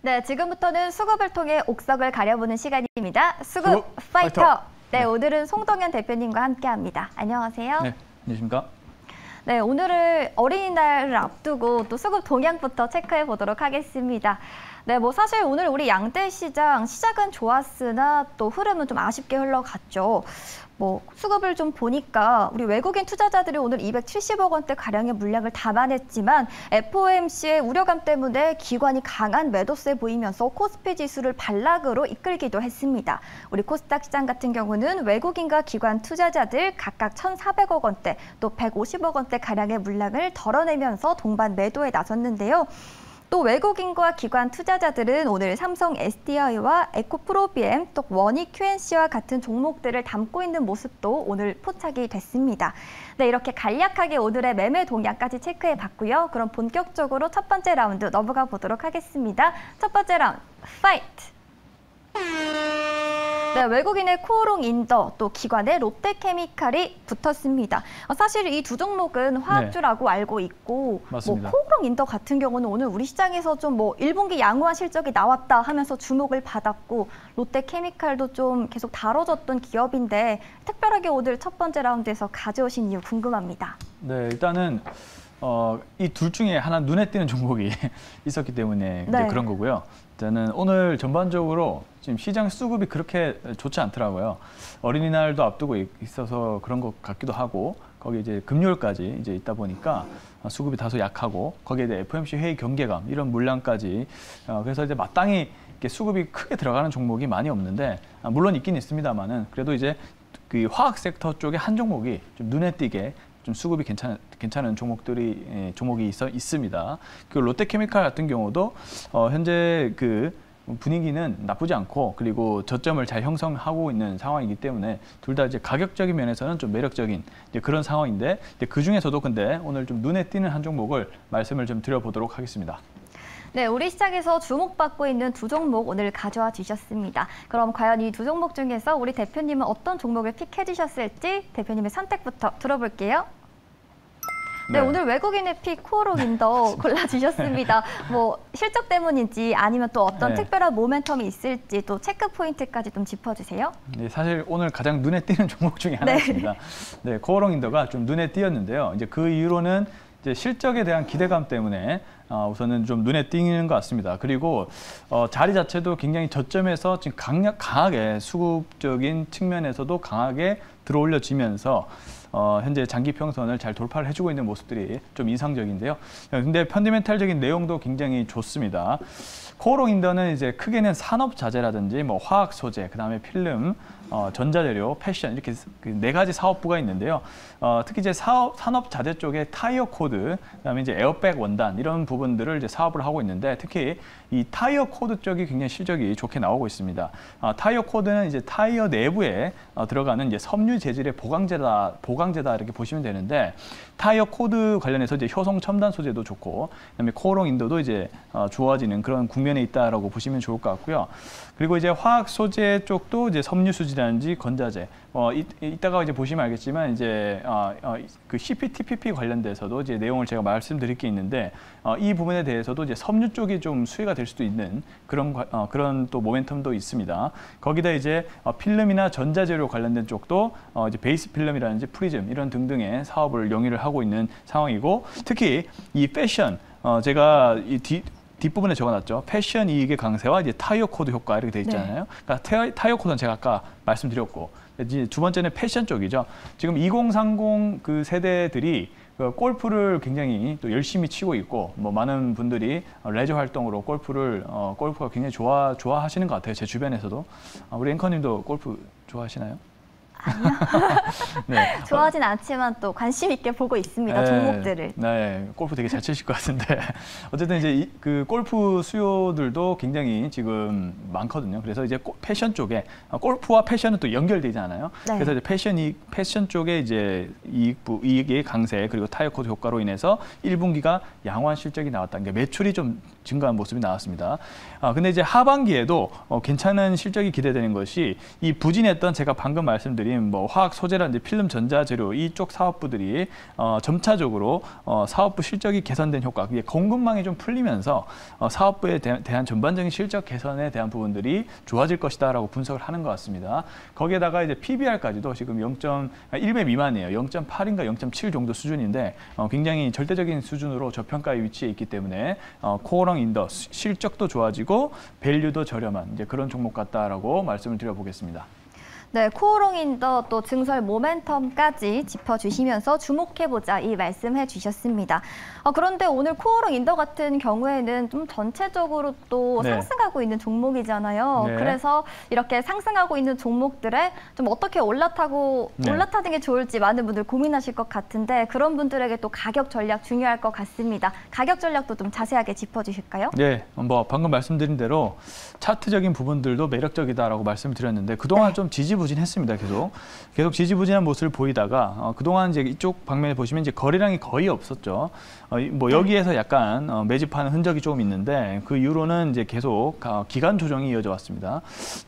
네, 지금부터는 수급을 통해 옥석을 가려보는 시간입니다. 수급 파이터! 네, 오늘은 송동현 대표님과 함께합니다. 안녕하세요. 네, 안녕하십니까? 네, 오늘은 어린이날을 앞두고 또 수급 동향부터 체크해 보도록 하겠습니다. 네, 사실 오늘 우리 양대 시장은 좋았으나 또 흐름은 좀 아쉽게 흘러갔죠. 수급을 좀 보니까 우리 외국인 투자자들이 오늘 270억 원대 가량의 물량을 담아냈지만 FOMC의 우려감 때문에 기관이 강한 매도세 보이면서 코스피 지수를 반락으로 이끌기도 했습니다. 우리 코스닥 시장 같은 경우는 외국인과 기관 투자자들 각각 1,400억 원대 또 150억 원대 가량의 물량을 덜어내면서 동반 매도에 나섰는데요. 또 외국인과 기관 투자자들은 오늘 삼성 SDI와 에코프로비엠, 또 원익 QNC와 같은 종목들을 담고 있는 모습도 오늘 포착이 됐습니다. 네, 이렇게 간략하게 오늘의 매매 동향까지 체크해봤고요. 그럼 본격적으로 첫 번째 라운드 넘어가 보도록 하겠습니다. 첫 번째 라운드, 파이트! 네, 외국인의 코오롱 인더, 또 기관의 롯데케미칼이 붙었습니다. 사실 이 두 종목은 화학주라고 알고 있고, 맞습니다. 코오롱 인더 같은 경우는 오늘 우리 시장에서 좀 1분기 양호한 실적이 나왔다 하면서 주목을 받았고, 롯데케미칼도 좀 계속 다뤄졌던 기업인데 특별하게 오늘 첫 번째 라운드에서 가져오신 이유 궁금합니다. 네, 일단은 이 둘 중에 하나 눈에 띄는 종목이 있었기 때문에 이제 그런 거고요. 저는 오늘 전반적으로 지금 시장 수급이 그렇게 좋지 않더라고요. 어린이날도 앞두고 있어서 그런 것 같기도 하고, 거기 이제 금요일까지 이제 있다 보니까 수급이 다소 약하고, 거기에 이제 FOMC 회의 경계감 이런 물량까지 그래서 이제 마땅히 이렇게 수급이 크게 들어가는 종목이 많이 없는데, 물론 있긴 있습니다만은 그래도 이제 그 화학 섹터 쪽에 한 종목이 좀 눈에 띄게 좀 수급이 괜찮은 종목이 있습니다. 그 롯데케미칼 같은 경우도 현재 그 분위기는 나쁘지 않고, 그리고 저점을 잘 형성하고 있는 상황이기 때문에 둘 다 이제 가격적인 면에서는 좀 매력적인 이제 그런 상황인데, 그 중에서도 근데 오늘 좀 눈에 띄는 한 종목을 말씀을 좀 드려보도록 하겠습니다. 네, 우리 시장에서 주목받고 있는 두 종목 오늘 가져와 주셨습니다. 그럼 과연 이 두 종목 중에서 우리 대표님은 어떤 종목을 픽해 주셨을지 대표님의 선택부터 들어볼게요. 네, 오늘 외국인의 픽 코오롱 인더 골라주셨습니다. 실적 때문인지 아니면 또 어떤 특별한 모멘텀이 있을지 또 체크 포인트까지 좀 짚어주세요. 네, 사실 오늘 가장 눈에 띄는 종목 중에 하나입니다. 네, 코오롱 인더가 좀 눈에 띄었는데요. 이제 그 이유로는 이제 실적에 대한 기대감 때문에 우선은 좀 눈에 띄는 것 같습니다. 그리고 자리 자체도 굉장히 저점에서 지금 강하게 수급적인 측면에서도 강하게 들어올려지면서 현재 장기 평선을 잘 돌파를 해주고 있는 모습들이 좀 인상적인데요. 근데 펀더멘탈적인 내용도 굉장히 좋습니다. 코오롱 인더는 이제 크게는 산업 자재라든지 화학 소재, 그다음에 필름, 전자재료, 패션 이렇게 네 가지 사업부가 있는데요. 특히 이제 산업 자재 쪽에 타이어 코드, 그다음에 이제 에어백 원단 이런 부분들을 이제 사업을 하고 있는데, 특히 이 타이어 코드 쪽이 굉장히 실적이 좋게 나오고 있습니다. 타이어 코드는 이제 타이어 내부에 들어가는 이제 섬유 재질의 보강제다 이렇게 보시면 되는데, 타이어 코드 관련해서 이제 효성 첨단 소재도 좋고, 그다음에 코오롱 인더도 이제 좋아지는 그런 국면에 있다라고 보시면 좋을 것 같고요. 그리고 이제 화학 소재 쪽도 이제 섬유 수지라든지 건자재, 이따가 이제 보시면 알겠지만 이제 그 CPTPP 관련돼서도 이제 내용을 제가 말씀드릴 게 있는데, 이 부분에 대해서도 이제 섬유 쪽이 좀 수혜가 될 수도 있는 그런 또 모멘텀도 있습니다. 거기다 이제 필름이나 전자재료 관련된 쪽도 이제 베이스 필름이라든지 프리즘 이런 등등의 사업을 영위를 하고 있는 상황이고, 특히 이 패션 제가 이 뒷부분에 적어놨죠. 패션 이익의 강세와 이제 타이어 코드 효과 이렇게 돼 있잖아요. 그러니까 타이어 코드는 제가 아까 말씀드렸고, 이제 두 번째는 패션 쪽이죠. 지금 2030 그 세대들이 골프를 굉장히 또 열심히 치고 있고, 많은 분들이 레저 활동으로 골프가 굉장히 좋아하시는 것 같아요. 제 주변에서도. 우리 앵커님도 골프 좋아하시나요? 아니요. 네. 좋아하진 않지만 또 관심 있게 보고 있습니다. 종목들을. 네, 골프 되게 잘 치실 것 같은데 어쨌든 이제 그 골프 수요들도 굉장히 지금 많거든요. 그래서 이제 패션 쪽에 골프와 패션은 또 연결되잖아요. 그래서 이제 패션 쪽에 이제 이익의 강세, 그리고 타이어 코드 효과로 인해서 1분기가 양호한 실적이 나왔다. 그러니까 매출이 좀 증가한 모습이 나왔습니다. 근데 이제 하반기에도 괜찮은 실적이 기대되는 것이 이 부진했던 제가 방금 말씀드린 전기적인 뭐 화학 소재라든지 필름 전자재료 이쪽 사업부들이 점차적으로 사업부 실적이 개선된 효과, 공급망이 좀 풀리면서 사업부에 대한 전반적인 실적 개선에 대한 부분들이 좋아질 것이다라고 분석을 하는 것 같습니다. 거기에다가 이제 PBR까지도 지금 0.1배 미만이에요. 0.8인가 0.7 정도 수준인데 굉장히 절대적인 수준으로 저평가의 위치에 있기 때문에 코어롱 인더 실적도 좋아지고 밸류도 저렴한 이제 그런 종목 같다라고 말씀을 드려보겠습니다. 네, 코어롱 인더 또 증설 모멘텀까지 짚어주시면서 주목해보자 이 말씀해 주셨습니다. 그런데 오늘 코어롱 인더 같은 경우에는 좀 전체적으로 또 네. 상승하고 있는 종목이잖아요. 네. 그래서 이렇게 상승하고 있는 종목들에 좀 어떻게 올라타는 게 좋을지 많은 분들 고민하실 것 같은데 그런 분들에게 또 가격 전략 중요할 것 같습니다. 가격 전략도 좀 자세하게 짚어주실까요? 네, 뭐 방금 말씀드린 대로 차트적인 부분들도 매력적이다라고 말씀을 드렸는데 그동안 좀 지지부진했습니다. 계속 지지부진한 모습을 보이다가 그동안 이제 이쪽 방면에 보시면 이제 거래량이 거의 없었죠. 뭐 여기에서 약간 매집하는 흔적이 조금 있는데 그 이후로는 이제 계속 기간 조정이 이어져 왔습니다.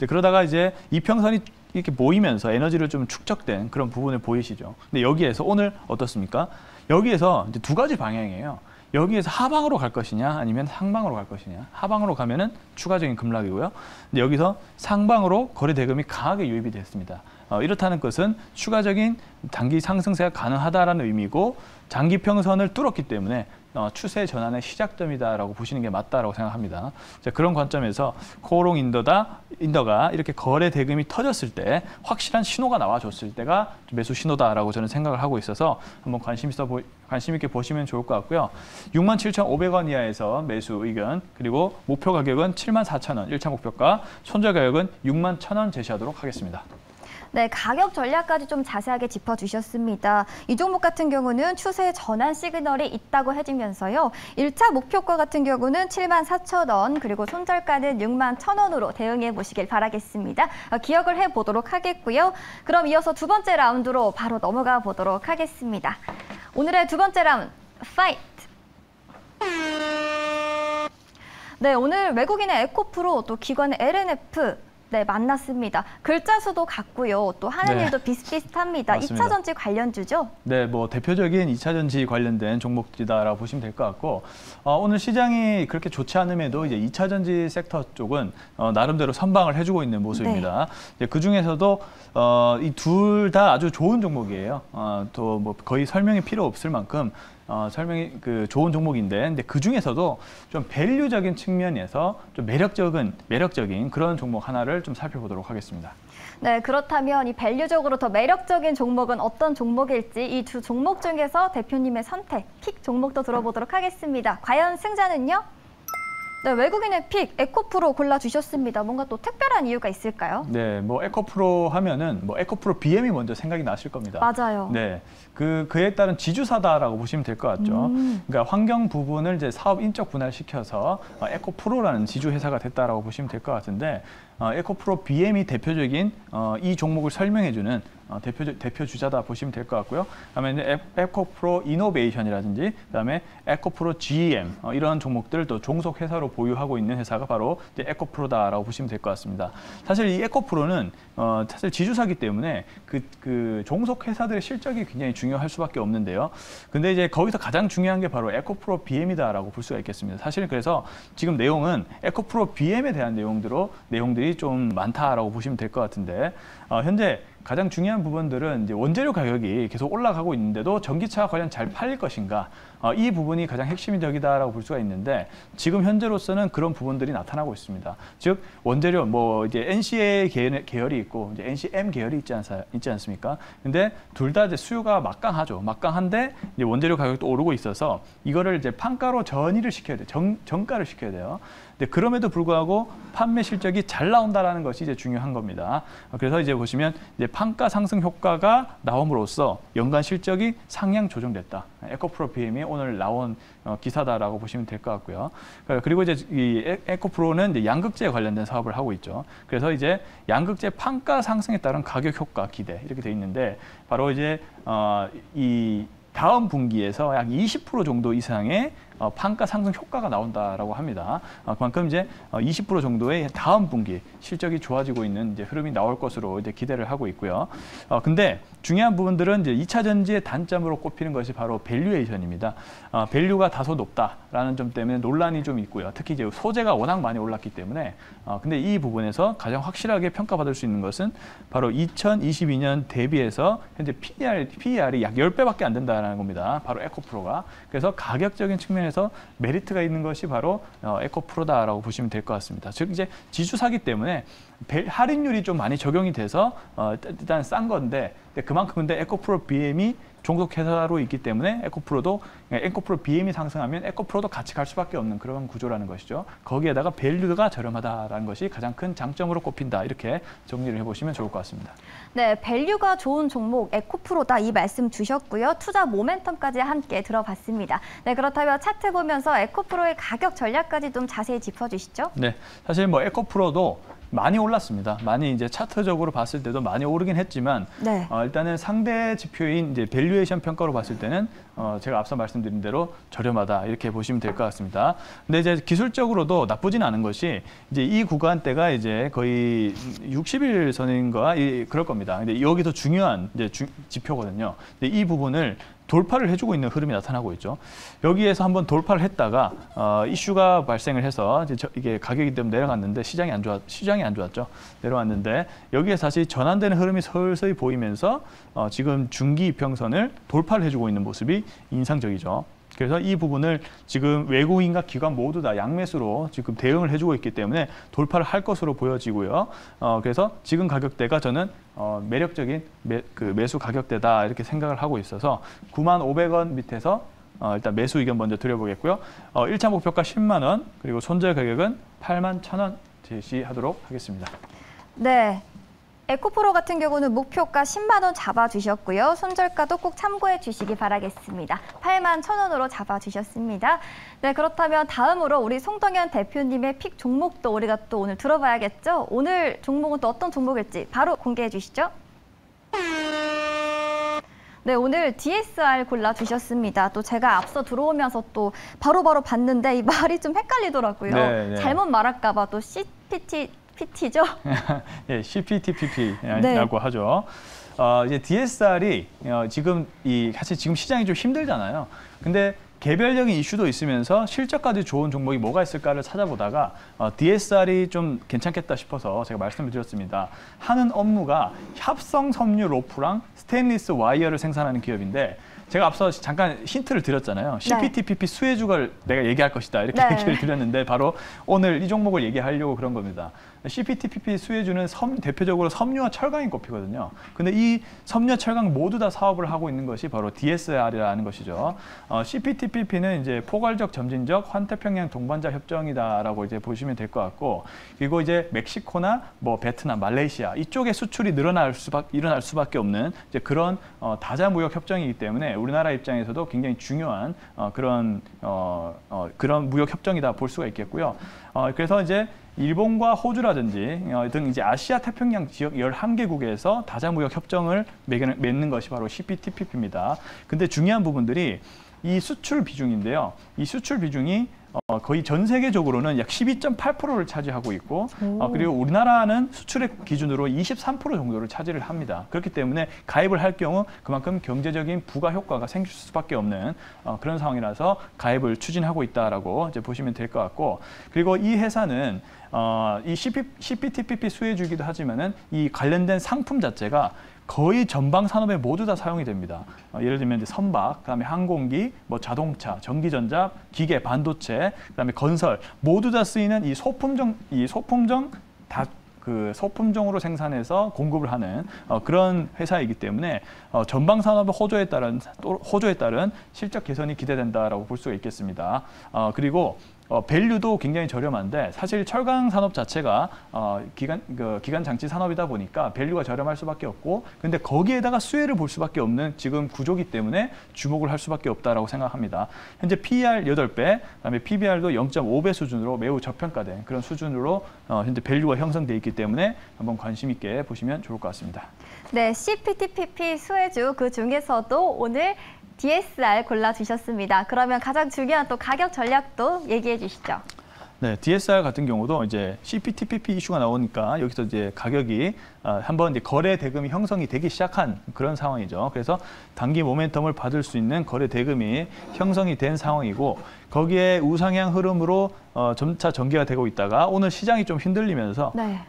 그러다가 이제 이평선이 이렇게 모이면서 에너지를 좀 축적된 그런 부분을 보이시죠. 근데 여기에서 오늘 어떻습니까? 여기에서 이제 두 가지 방향이에요. 여기에서 하방으로 갈 것이냐 아니면 상방으로 갈 것이냐. 하방으로 가면은 추가적인 급락이고요. 근데 여기서 상방으로 거래 대금이 강하게 유입이 됐습니다. 이렇다는 것은 추가적인 단기 상승세가 가능하다라는 의미고 장기 평선을 뚫었기 때문에 추세 전환의 시작점이다라고 보시는 게 맞다라고 생각합니다. 자, 그런 관점에서 코어롱 인더가 이렇게 거래 대금이 터졌을 때 확실한 신호가 나와줬을 때가 매수 신호다라고 저는 생각을 하고 있어서 한번 관심 있게 보시면 좋을 것 같고요. 67,500원 이하에서 매수 의견 그리고 목표 가격은 74,000원 1차 목표가 손절 가격은 61,000원 제시하도록 하겠습니다. 네, 가격 전략까지 좀 자세하게 짚어주셨습니다. 이 종목 같은 경우는 추세 전환 시그널이 있다고 해주면서요. 1차 목표가 같은 경우는 74,000원 그리고 손절가는 61,000원으로 대응해 보시길 바라겠습니다. 기억을 해보도록 하겠고요. 그럼 이어서 두 번째 라운드로 바로 넘어가 보도록 하겠습니다. 오늘의 두 번째 라운드, 파이트! 네, 오늘 외국인의 에코프로 또 기관의 LNF 네, 만났습니다. 글자 수도 같고요. 또 하는 일도 비슷비슷합니다. 맞습니다. 2차 전지 관련주죠? 네, 뭐 대표적인 2차 전지 관련된 종목들이다라고 보시면 될 것 같고 오늘 시장이 그렇게 좋지 않음에도 이제 2차 전지 섹터 쪽은 나름대로 선방을 해주고 있는 모습입니다. 네. 그 중에서도 이 둘 다 아주 좋은 종목이에요. 또 뭐 거의 설명이 필요 없을 만큼 설명이 좋은 종목인데, 근데 그 중에서도 좀 밸류적인 측면에서 좀 매력적인 그런 종목 하나를 좀 살펴보도록 하겠습니다. 네, 그렇다면 이 밸류적으로 더 매력적인 종목은 어떤 종목일지 이 두 종목 중에서 대표님의 선택, 픽 종목도 들어보도록 하겠습니다. 과연 승자는요? 네, 외국인의 픽, 에코프로 골라주셨습니다. 뭔가 또 특별한 이유가 있을까요? 네, 뭐 에코프로 하면은 뭐 에코프로 BM이 먼저 생각이 나실 겁니다. 맞아요. 네, 그에 따른 지주사다라고 보시면 될 것 같죠. 그러니까 환경 부분을 이제 사업 인적 분할시켜서 에코프로라는 지주 회사가 됐다라고 보시면 될 것 같은데 에코프로 BM이 대표적인 이 종목을 설명해주는 대표 주자다 보시면 될 것 같고요. 그다음에 이제 에코프로 이노베이션이라든지 그다음에 에코프로 GM 이런 종목들 또 종속 회사로 보유하고 있는 회사가 바로 이제 에코프로다라고 보시면 될 것 같습니다. 사실 이 에코프로는 사실 지주사기 때문에 그 종속 회사들의 실적이 굉장히 중요할 수밖에 없는데요. 근데 이제 거기서 가장 중요한 게 바로 에코프로 BM이다라고 볼 수가 있겠습니다. 사실 그래서 지금 내용은 에코프로 BM에 대한 내용들이 좀 많다라고 보시면 될 것 같은데 현재 가장 중요한 부분들은 이제 원재료 가격이 계속 올라가고 있는데도 전기차와 관련 잘 팔릴 것인가 이 부분이 가장 핵심적이다라고 볼 수가 있는데 지금 현재로서는 그런 부분들이 나타나고 있습니다. 즉 원재료 뭐 이제 NCA 계열이 있고 이제 NCM 계열이 있지 않습니까? 근데 둘 다 이제 수요가 막강하죠. 막강한데 이제 원재료 가격도 오르고 있어서 이거를 이제 판가로 전이를 시켜야 돼. 정가를 시켜야 돼요. 근데 그럼에도 불구하고 판매 실적이 잘 나온다라는 것이 이제 중요한 겁니다. 그래서 이제 보시면 이제 판가 상승 효과가 나옴으로써 연간 실적이 상향 조정됐다. 에코프로 BM이 오늘 나온 기사다라고 보시면 될 것 같고요. 그리고 이제 이 에코프로는 이제 양극재에 관련된 사업을 하고 있죠. 그래서 이제 양극재 판가 상승에 따른 가격 효과 기대 이렇게 돼 있는데 바로 이제 이 다음 분기에서 약 20% 정도 이상의 판가 상승 효과가 나온다라고 합니다. 그만큼 이제 20% 정도의 다음 분기 실적이 좋아지고 있는 이제 흐름이 나올 것으로 이제 기대를 하고 있고요. 근데 중요한 부분들은 이제 2차 전지의 단점으로 꼽히는 것이 바로 밸류에이션입니다. 밸류가 다소 높다라는 점 때문에 논란이 좀 있고요. 특히 이제 소재가 워낙 많이 올랐기 때문에 근데 이 부분에서 가장 확실하게 평가받을 수 있는 것은 바로 2022년 대비해서 현재 PER이 약 10배밖에 안 된다는 겁니다. 바로 에코프로가. 그래서 가격적인 측면에서 메리트가 있는 것이 바로 에코프로다라고 보시면 될 것 같습니다. 즉 이제 지주사기 때문에 할인율이 좀 많이 적용이 돼서 일단 싼 건데 그만큼 근데 에코프로 BM이 종속 회사로 있기 때문에 에코프로 BM이 상승하면 에코프로도 같이 갈 수밖에 없는 그런 구조라는 것이죠. 거기에다가 밸류가 저렴하다라는 것이 가장 큰 장점으로 꼽힌다. 이렇게 정리를 해보시면 좋을 것 같습니다. 네, 밸류가 좋은 종목 에코프로다 이 말씀 주셨고요. 투자 모멘텀까지 함께 들어봤습니다. 네, 그렇다면 차트 보면서 에코프로의 가격 전략까지 좀 자세히 짚어주시죠. 네, 사실 뭐 에코프로도 많이 올랐습니다. 많이 이제 차트적으로 봤을 때도 많이 오르긴 했지만 네. 일단은 상대 지표인 이제 밸류에이션 평가로 봤을 때는 제가 앞서 말씀드린 대로 저렴하다 이렇게 보시면 될 것 같습니다. 근데 이제 기술적으로도 나쁘진 않은 것이 이제 이 구간대가 이제 거의 60일 선인가 그럴 겁니다. 근데 여기서 중요한 이제 지표거든요. 근데 이 부분을 돌파를 해주고 있는 흐름이 나타나고 있죠. 여기에서 한번 돌파를 했다가 이슈가 발생을 해서 이게 가격이 좀 내려갔는데 시장이 안 좋았죠. 내려왔는데 여기에 다시 전환되는 흐름이 서서히 보이면서 지금 중기 이평선을 돌파를 해주고 있는 모습이 인상적이죠. 그래서 이 부분을 지금 외국인과 기관 모두 다 양매수로 지금 대응을 해주고 있기 때문에 돌파를 할 것으로 보여지고요. 그래서 지금 가격대가 저는 매력적인 매수 가격대다 이렇게 생각을 하고 있어서 95,500원 밑에서 일단 매수 의견 먼저 드려보겠고요. 1차 목표가 10만 원 그리고 손절 가격은 81,000원 제시하도록 하겠습니다. 네. 에코프로 같은 경우는 목표가 10만 원 잡아주셨고요. 손절가도 꼭 참고해 주시기 바라겠습니다. 81,000원으로 잡아주셨습니다. 네, 그렇다면 다음으로 우리 송동현 대표님의 픽 종목도 우리가 또 오늘 들어봐야겠죠? 오늘 종목은 또 어떤 종목일지 바로 공개해 주시죠. 네, 오늘 DSR 골라주셨습니다. 또 제가 앞서 들어오면서 또 바로바로 봤는데 이 말이 좀 헷갈리더라고요. 네. 잘못 말할까 봐 또 PT죠? 예, CPTPP라고 네. 하죠. 이제 DSR이 사실 지금 시장이 좀 힘들잖아요. 근데 개별적인 이슈도 있으면서 실적까지 좋은 종목이 뭐가 있을까를 찾아보다가 DSR이 좀 괜찮겠다 싶어서 제가 말씀을 드렸습니다. 하는 업무가 합성 섬유 로프랑 스테인리스 와이어를 생산하는 기업인데 제가 앞서 잠깐 힌트를 드렸잖아요. CPTPP 수혜주를 내가 얘기할 것이다 이렇게 얘기를 드렸는데 바로 오늘 이 종목을 얘기하려고 그런 겁니다. CPTPP 수혜주는 대표적으로 섬유와 철강이 꼽히거든요. 근데 이 섬유와 철강 모두 다 사업을 하고 있는 것이 바로 DSR이라는 것이죠. CPTPP는 이제 포괄적 점진적 환태평양 동반자 협정이다라고 이제 보시면 될 것 같고, 그리고 이제 멕시코나 뭐 베트남, 말레이시아 이쪽에 수출이 일어날 수밖에 없는 이제 그런 다자 무역 협정이기 때문에 우리나라 입장에서도 굉장히 중요한 그런 무역 협정이다 볼 수가 있겠고요. 그래서 이제 일본과 호주라든지 등 이제 아시아 태평양 지역 11개국에서 다자무역 협정을 맺는 것이 바로 CPTPP입니다. 근데 중요한 부분들이 이 수출 비중인데요. 이 수출 비중이 거의 전 세계적으로는 약 12.8%를 차지하고 있고 그리고 우리나라는 수출액 기준으로 23% 정도를 차지를 합니다. 그렇기 때문에 가입을 할 경우 그만큼 경제적인 부가 효과가 생길 수밖에 없는 그런 상황이라서 가입을 추진하고 있다라고 이제 보시면 될 것 같고, 그리고 이 회사는 이 CPTPP 수혜주기도 하지만은 이 관련된 상품 자체가 거의 전방 산업에 모두 다 사용이 됩니다. 예를 들면 이제 선박, 그다음에 항공기, 뭐 자동차, 전기전자, 기계, 반도체, 그다음에 건설 모두 다 쓰이는 이 소품종 소품종으로 생산해서 공급을 하는 그런 회사이기 때문에 전방 산업의 호조에 따른 실적 개선이 기대된다라고 볼 수가 있겠습니다. 그리고 밸류도 굉장히 저렴한데 사실 철강 산업 자체가 기관 장치 산업이다 보니까 밸류가 저렴할 수밖에 없고, 근데 거기에다가 수혜를 볼 수밖에 없는 지금 구조기 때문에 주목을 할 수밖에 없다라고 생각합니다. 현재 PER 8배, 그다음에 PBR도 0.5배 수준으로 매우 저평가된 그런 수준으로 현재 밸류가 형성돼 있기 때문에 한번 관심 있게 보시면 좋을 것 같습니다. 네, CPTPP 수혜주 그 중에서도 오늘 DSR 골라주셨습니다. 그러면 가장 중요한 또 가격 전략도 얘기해 주시죠. 네, DSR 같은 경우도 이제 CPTPP 이슈가 나오니까 여기서 이제 가격이 한번 이제 거래 대금이 형성이 되기 시작한 그런 상황이죠. 그래서 단기 모멘텀을 받을 수 있는 거래 대금이 형성이 된 상황이고 거기에 우상향 흐름으로 점차 전개가 되고 있다가 오늘 시장이 좀 흔들리면서 네.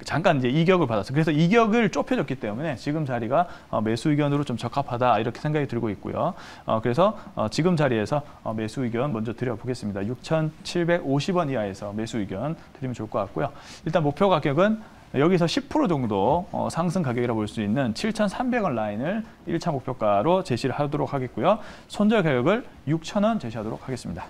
잠깐 이제 이격을 받았어요. 그래서 이격을 좁혀졌기 때문에 지금 자리가 매수 의견으로 좀 적합하다 이렇게 생각이 들고 있고요. 그래서 지금 자리에서 매수 의견 먼저 드려보겠습니다. 6,750원 이하에서 매수 의견 드리면 좋을 것 같고요. 일단 목표 가격은 여기서 10% 정도 상승 가격이라고 볼 수 있는 7,300원 라인을 1차 목표가로 제시를 하도록 하겠고요. 손절 가격을 6,000원 제시하도록 하겠습니다.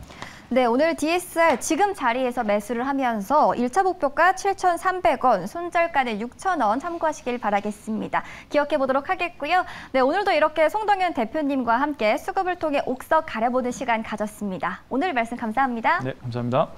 네, 오늘 DSR 지금 자리에서 매수를 하면서 1차 목표가 7,300원, 손절가는 6,000원 참고하시길 바라겠습니다. 기억해 보도록 하겠고요. 네, 오늘도 이렇게 송동현 대표님과 함께 수급을 통해 옥석 가려보는 시간 가졌습니다. 오늘 말씀 감사합니다. 네, 감사합니다.